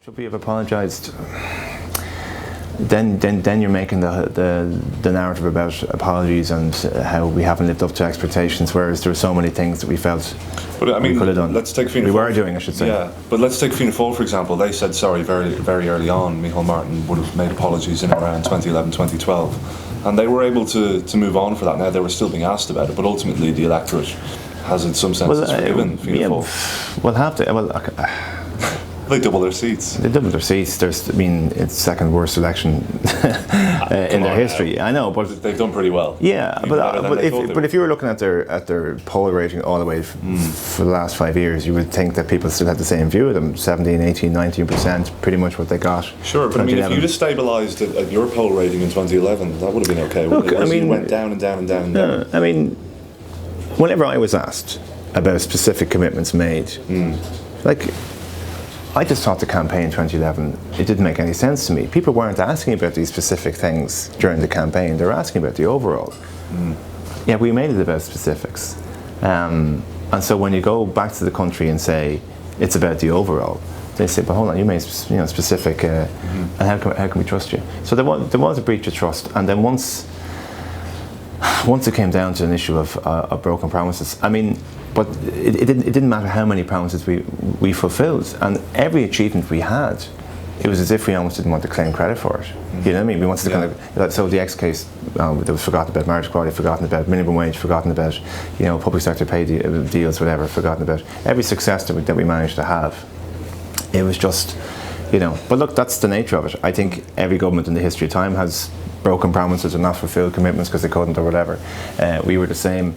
Should we have apologised? Then you're making the narrative about apologies and how we haven't lived up to expectations, whereas there were so many things that we felt we could have done. Let's take Fianna Fáil. We were doing, I should say. Yeah, but let's take Fianna Fáil, for example. They said sorry very, very early on. Micheál Martin would have made apologies in around 2011, 2012. And they were able to move on for that. Now, they were still being asked about it, but ultimately the electorate has in some sense forgiven Fianna Fáil. We'll have to... They double their seats. They double their seats. It's second worst election in their history. I know, but they've done pretty well. Yeah, but if you were looking at their poll rating all the way for the last 5 years, you would think that people still had the same view of them. 17, 18, 19%, pretty much what they got. Sure, but I mean, if you just stabilised at your poll rating in 2011, that would have been okay. Look, I mean, you went down and down and down and down. I mean, whenever I was asked about specific commitments made, I just thought the campaign in 2011, it didn't make any sense to me. People weren't asking about these specific things during the campaign, they were asking about the overall. Yeah, we made it about specifics. And so when you go back to the country and say, it's about the overall, they say, but hold on, you made specific, and how can we trust you? So there was a breach of trust, and then once it came down to an issue of broken promises, I mean, but it didn't matter how many promises we fulfilled, and every achievement we had, it was as if we almost didn't want to claim credit for it. You know what I mean? We wanted to kind of, so the X case, there was forgotten about marriage equality, forgotten about minimum wage, forgotten about public sector pay deals, whatever, forgotten about every success that we managed to have. It was just, but look, that's the nature of it. I think every government in the history of time has broken promises or not fulfilled commitments because they couldn't or whatever. We were the same.